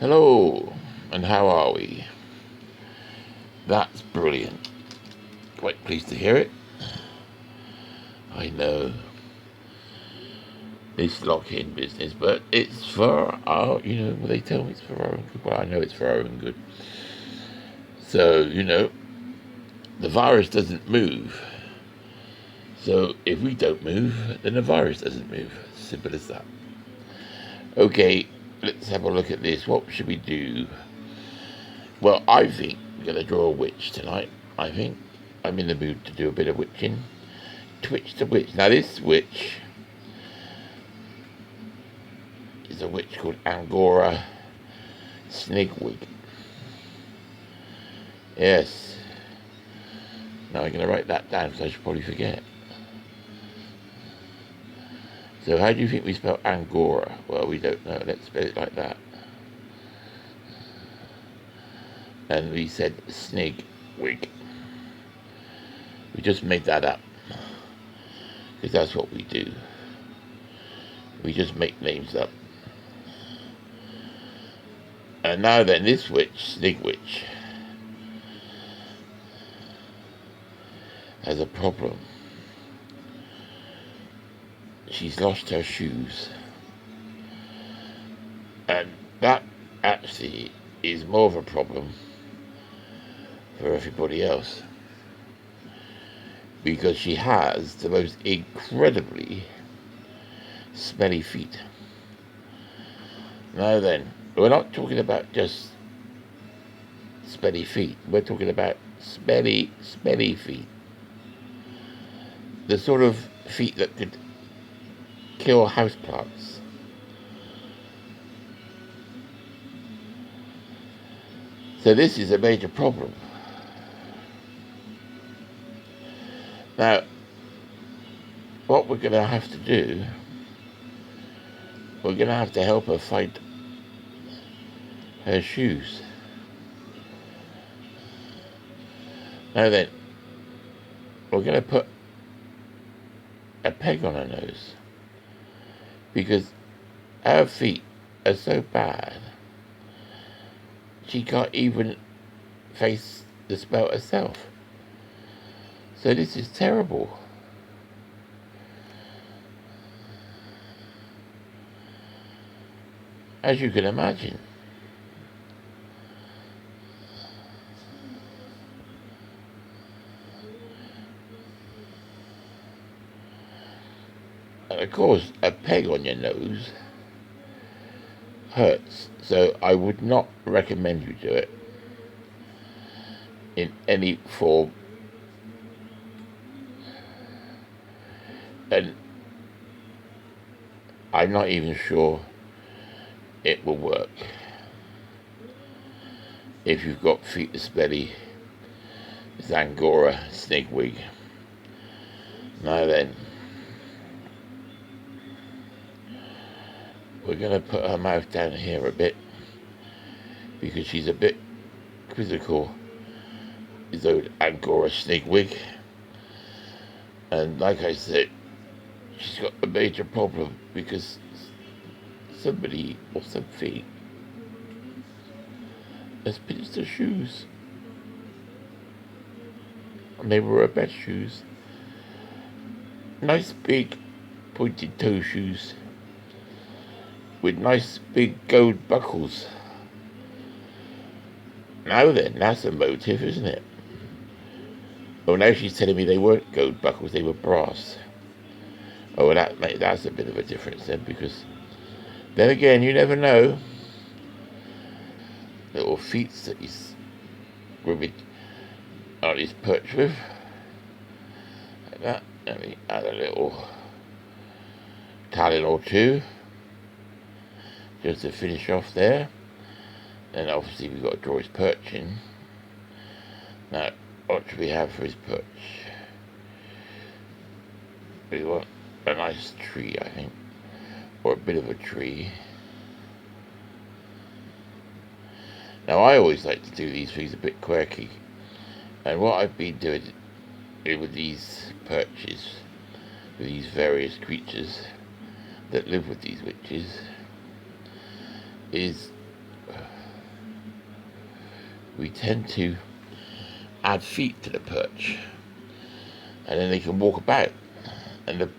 Hello, and how are we? That's brilliant. Quite pleased to hear it. I know this lock-in business, but it's for our, they tell me it's for our own good. Well, I know it's for our own good. So, the virus doesn't move. So if we don't move, then the virus doesn't move. Simple as that. Okay, let's have a look at this. What should we do? Well, I think we're going to draw a witch tonight. I think I'm in the mood to do a bit of witching. Twitch the witch. Now this witch is a witch called Andgora Snigwig. Yes. Now I'm going to write that down because I should probably forget. So how do you think we spell Andgora? Well, we don't know. Let's spell it like that. And we said Snigwig. We just made that up. Because that's what we do. We just make names up. And now then, this witch, Snigwig, has a problem. She's lost her shoes. And that actually is more of a problem for everybody else. Because she has the most incredibly smelly feet. Now then, we're not talking about just smelly feet. We're talking about smelly feet. The sort of feet that could kill houseplants. So this is a major problem. Now, what we're going to have to do, we're going to have to help her find her shoes. Now then, we're going to put a peg on her nose because her feet are so bad she can't even face the smell herself. So this is terrible. As you can imagine. And of course, a peg on your nose hurts. So I would not recommend you do it in any form. And I'm not even sure it will work if you've got feet as smelly as Andgora Snigwig. Now then, we're going to put her mouth down here a bit because she's a bit quizzical, is old Andgora Snigwig. And like I said, she's got a major problem because somebody or something has pinched her shoes. And they were her best shoes. Nice big pointed toe shoes with nice big gold buckles. Now then, that's a motive, isn't it? Oh, now she's telling me they weren't gold buckles, they were brass. Oh, well, that's a bit of a difference then, because then again, you never know. Little feet that he's rubbing on his perch with. Like that. And we add a little talon or two just to finish off there. And obviously we've got to draw his perch in. Now, what should we have for his perch? We want a nice tree, I think, or a bit of a tree. Now, I always like to do these things a bit quirky, and what I've been doing with these perches, with these various creatures that live with these witches, is we tend to add feet to the perch, and then they can walk about. And the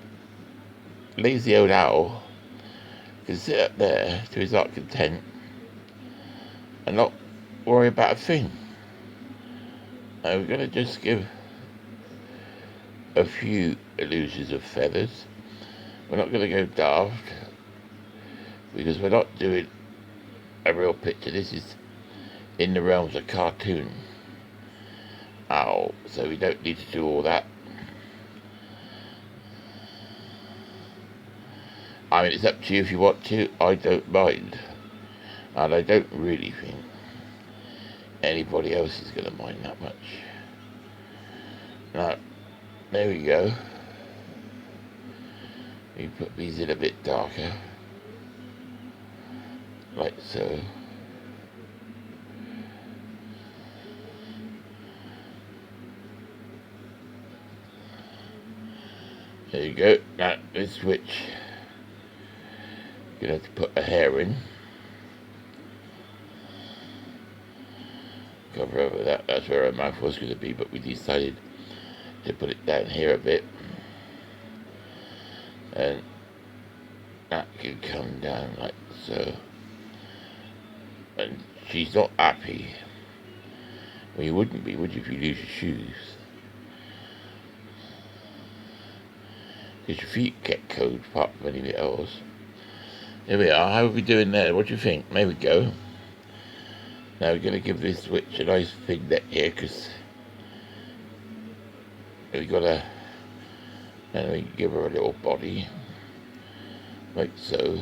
lazy old owl can sit up there to his heart's content and not worry about a thing. Now we're going to just give a few illusions of feathers. We're not going to go daft because we're not doing a real picture. This is in the realms of cartoon owl, so we don't need to do all that. I mean, it's up to you if you want to. I don't mind, and I don't really think anybody else is going to mind that much. Now, there we go. We put these in a bit darker, like so. There you go. Now, this witch, you're going to have to put a hair in. Cover over that. That's where her mouth was going to be, but we decided to put it down here a bit. And that can come down like so. And she's not happy. Well, you wouldn't be, would you, if you lose your shoes? Because your feet get cold apart from anything else. Here we are. How are we doing there? What do you think? There we go. Now we're going to give this witch a nice big neck here, because we got a. Then we give her a little body, like so.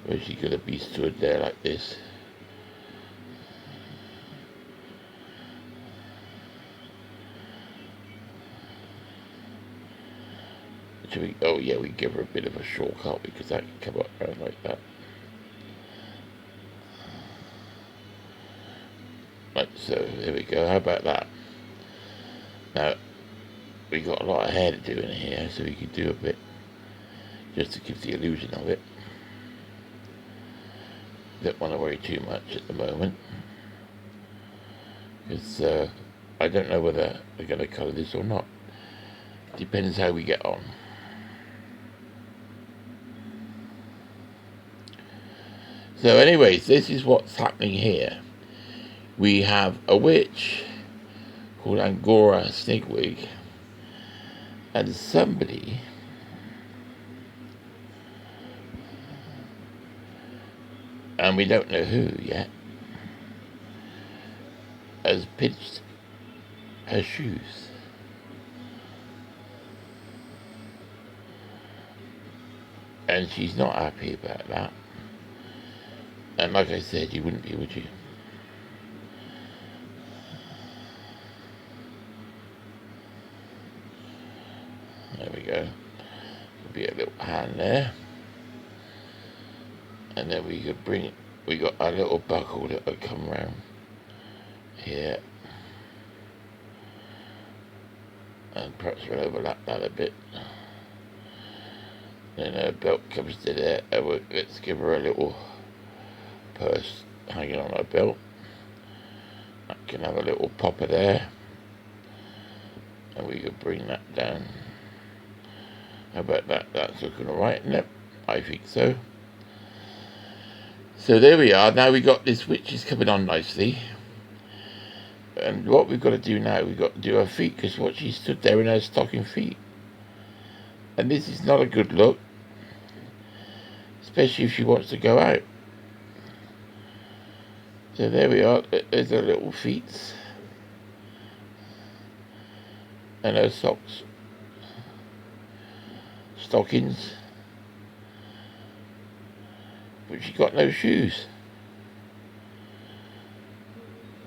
Where she's going to be stood there like this. Should we? Oh yeah, we give her a bit of a shortcut because that can come up around like that. Like so, there we go. How about that? Now, we got a lot of hair to do in here, so we could do a bit just to give the illusion of it. Don't want to worry too much at the moment, because I don't know whether we're going to colour this or not. Depends how we get on. So anyways, this is what's happening here. We have a witch called Andgora Snigwig, and somebody and we don't know who yet has pinched her shoes. And she's not happy about that. And like I said, you wouldn't be, would you? There we go. There'll be a little hand there. And then we could bring, we got a little buckle that will come round here. And perhaps we'll overlap that a bit. Then her belt comes to there. Let's give her a little purse hanging on her belt. I can have a little popper there. And we could bring that down. How about that? That's looking alright, isn't it? I think so. So there we are. Now we got this witch is coming on nicely. And what we've got to do now, we've got to do her feet, because what she stood there in her stocking feet. And this is not a good look. Especially if she wants to go out. So there we are. There's her little feet. And her socks. Stockings. But she got no shoes.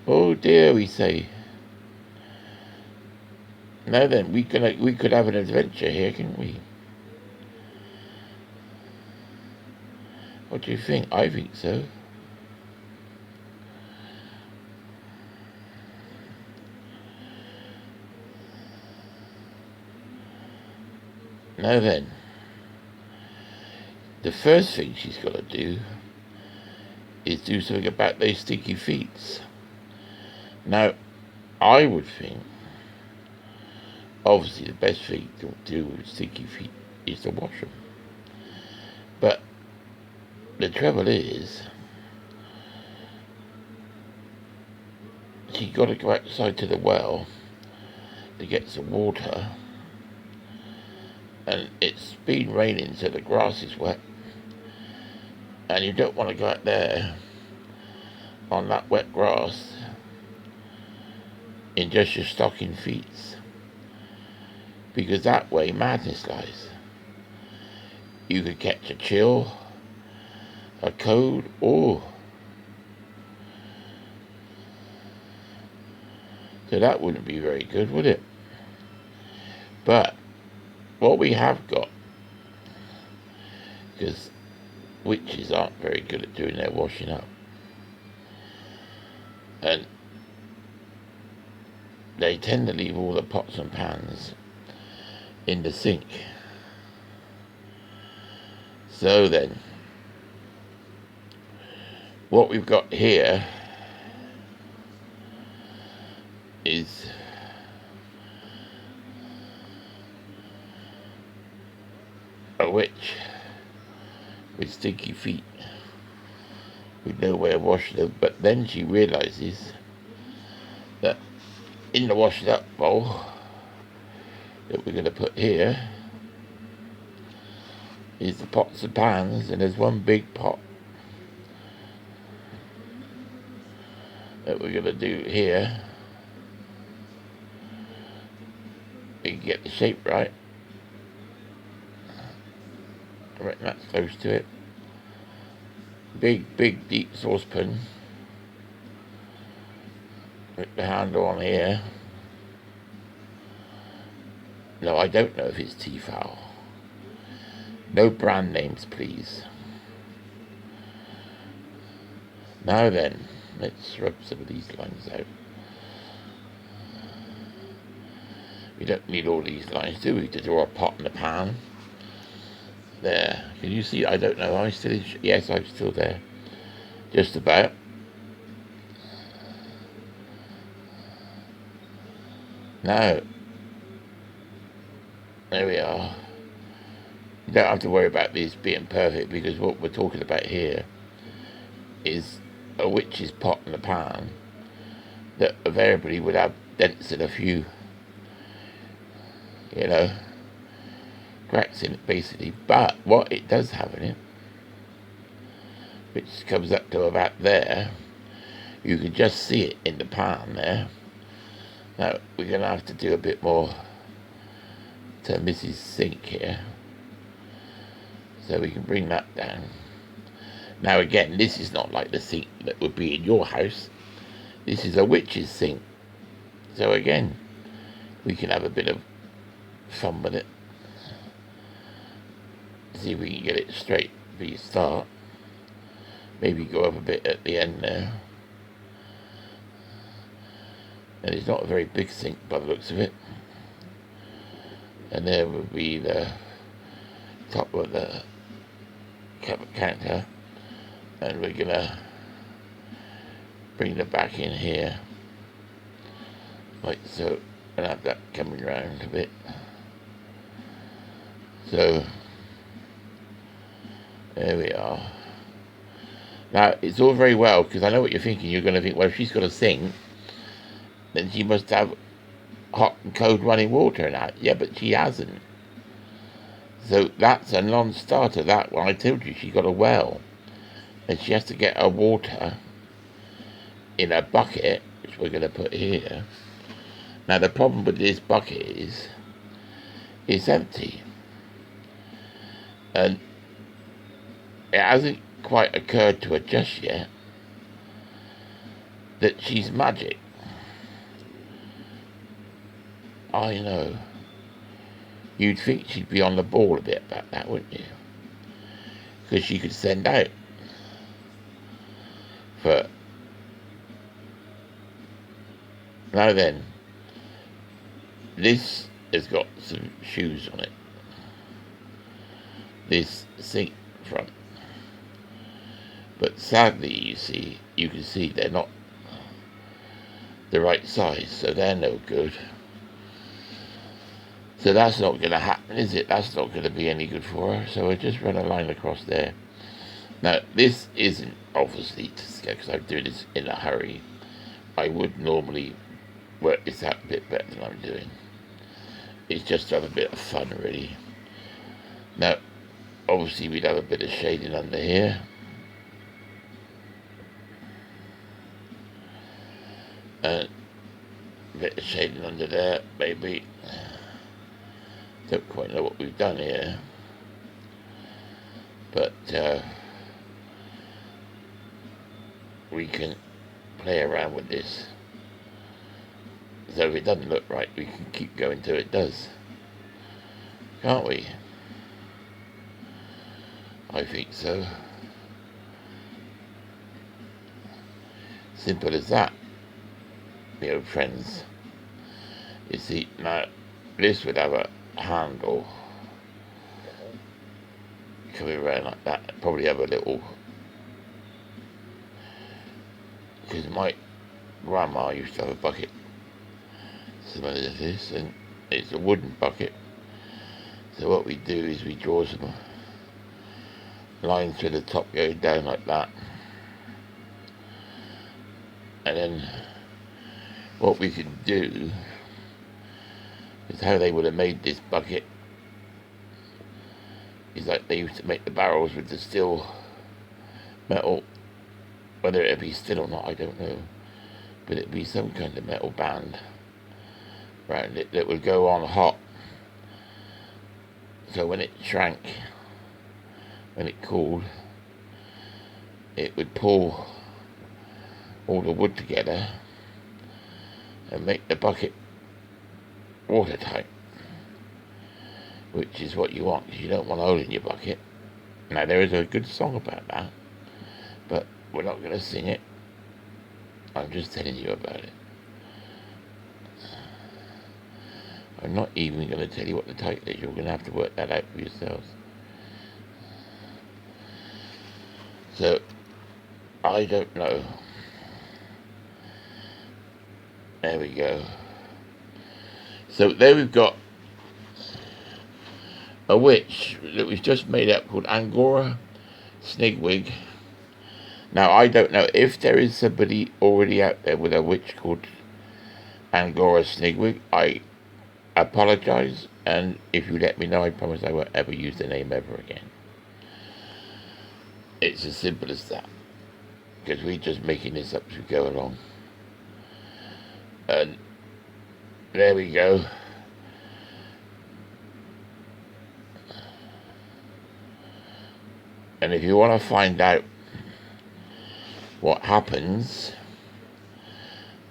Oh dear, we say. Now then, we could have an adventure here, couldn't we? What do you think? I think so. Now then, the first thing she's got to do is do something about those stinky feet. Now, I would think, obviously, the best thing to do with sticky feet is to wash them. But the trouble is, she's got to go outside to the well to get some water, and it's been raining, so the grass is wet, and you don't want to go out there on that wet grass in just your stocking feet, because that way madness lies. You could catch a chill, a cold, or so that wouldn't be very good, would it? But what we have got, because witches aren't very good at doing their washing up, and they tend to leave all the pots and pans in the sink. So then, what we've got here is a witch with stinky feet, with no way of washing them. But then she realizes that in the washing up bowl that we're going to put here is the pots and pans, and there's one big pot that we're going to do here. We can get the shape right. I reckon that's close to it. Big, deep saucepan with the handle on here. No, I don't know if it's tea foul. No brand names, please. Now then, let's rub some of these lines out. We don't need all these lines, do we, to draw a pot and a pan? There. Can you see? I don't know. Am I still in? Yes, I'm still there. Just about. Now, there we are. You don't have to worry about this being perfect, because what we're talking about here is a witch's pot and a pan that invariably would have dents in a few, cracks in it basically. But what it does have in it, which comes up to about there, you can just see it in the pan there. Now we're going to have to do a bit more to Mrs. Sink here, so we can bring that down. Now again, this is not like the sink that would be in your house. This is a witch's sink. So again, we can have a bit of fun with it. See if we can get it straight for you start. Maybe go up a bit at the end there. And it's not a very big sink by the looks of it. And there would be the top of the counter. And we're gonna bring the back in here, like so, and have that coming round a bit. So there we are. Now it's all very well, because I know what you're thinking. You're going to think, well, if she's got a sink, then she must have hot and cold running water in that. Yeah, but she hasn't. So that's a non-starter. That one, I told you, she got a well, and she has to get her water in a bucket, which we're going to put here. Now the problem with this bucket is it's empty, and it hasn't quite occurred to her just yet that she's magic. I know. You'd think she'd be on the ball a bit about that, wouldn't you? Because she could send out for... Now then, this has got some shoes on it. This sink front. But sadly, you can see they're not the right size, so they're no good. So that's not going to happen, is it? That's not going to be any good for her. So I just run a line across there. Now, this isn't obviously to scale, because I'm doing this in a hurry. I would normally work this out a bit better than I'm doing. It's just to have a bit of fun, really. Now, obviously we'd have a bit of shading under here. And a bit of shading under there, maybe. Don't quite know what we've done here. But we can play around with this. So if it doesn't look right, we can keep going till it does. Can't we? I think so. Simple as that, my old friends. You see, now this would have a handle coming around like that. Probably have a little, because my grandma used to have a bucket similar to this, and it's a wooden bucket. So what we do is we draw some lines through the top going down like that, and then what we can do is how they would have made this bucket is like they used to make the barrels with the steel metal, whether it'd be steel or not I don't know, but it'd be some kind of metal band around it that would go on hot, so when it shrank, when it cooled, it would pull all the wood together and make the bucket watertight, which is what you want, because you don't want a hole in your bucket. Now there is a good song about that, but we're not going to sing it. I'm just telling you about it. I'm not even going to tell you what the title is. You're going to have to work that out for yourselves. So, I don't know. There we go. So there we've got a witch that was just made up called Andgora, Snigwig. Now I don't know if there is somebody already out there with a witch called Andgora Snigwig. I apologise, and if you let me know, I promise I won't ever use the name ever again. It's as simple as that, because we're just making this up as we go along. And there we go. And if you want to find out what happens,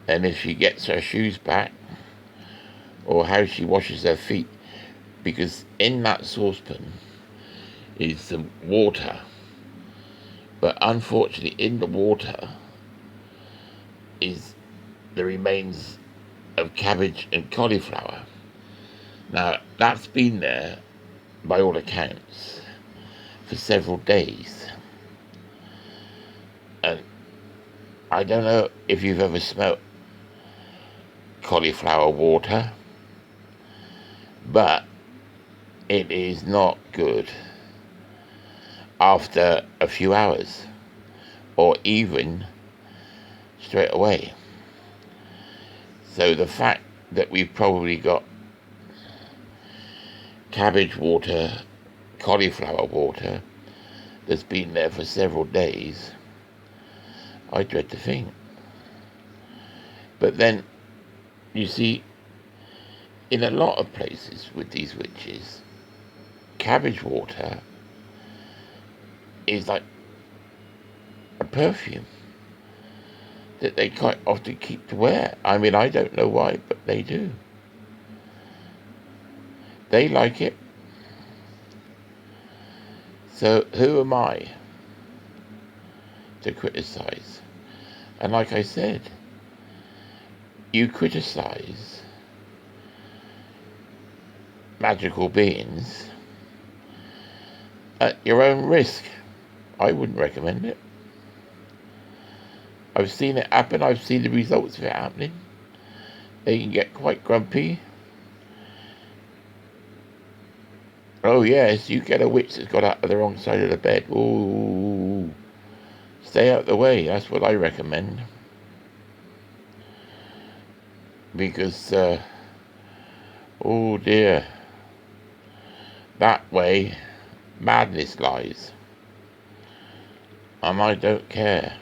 and if she gets her shoes back, or how she washes her feet, because in that saucepan is some water, but unfortunately in the water is the remains of cabbage and cauliflower. Now that's been there, by all accounts, for several days, and I don't know if you've ever smelt cauliflower water, but it is not good after a few hours, or even straight away. So the fact that we've probably got cabbage water, cauliflower water, that's been there for several days, I dread to think. But then, you see, in a lot of places with these witches, cabbage water is like a perfume that they quite often keep to wear. I mean, I don't know why, but they do. They like it. So who am I to criticize? And like I said, you criticize magical beings at your own risk. I wouldn't recommend it. I've seen it happen. I've seen the results of it happening. They can get quite grumpy. Oh yes, you get a witch that's got out of the wrong side of the bed. Ooh, stay out of the way. That's what I recommend. Because, oh dear, that way madness lies. And I don't care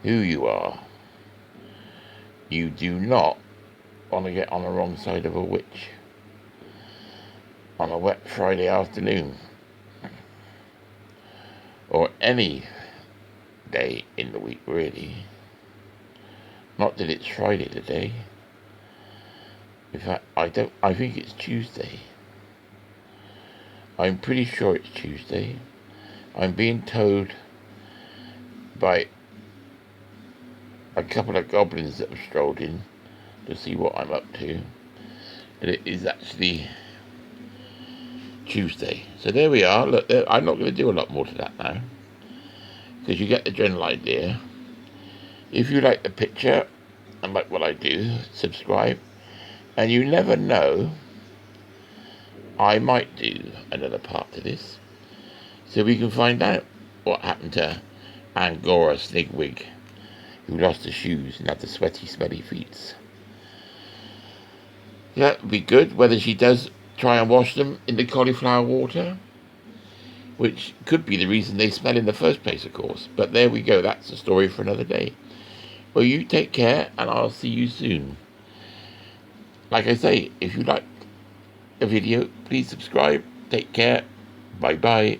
who you are. You do not want to get on the wrong side of a witch on a wet Friday afternoon, or any day in the week, really. Not that it's Friday today. In fact, I think it's Tuesday. I'm pretty sure it's Tuesday. I'm being told by a couple of goblins that have strolled in to see what I'm up to, and it is actually Tuesday. So there we are. Look, I'm not going to do a lot more to that now, because you get the general idea. If you like the picture and like what I do, subscribe, and you never know, I might do another part to this, so we can find out what happened to Andgora Snigwig, who lost her shoes and had the sweaty, smelly feet. That would be good, whether she does try and wash them in the cauliflower water, which could be the reason they smell in the first place, of course. But there we go, that's a story for another day. Well, you take care, and I'll see you soon. Like I say, if you like the video, please subscribe. Take care. Bye-bye.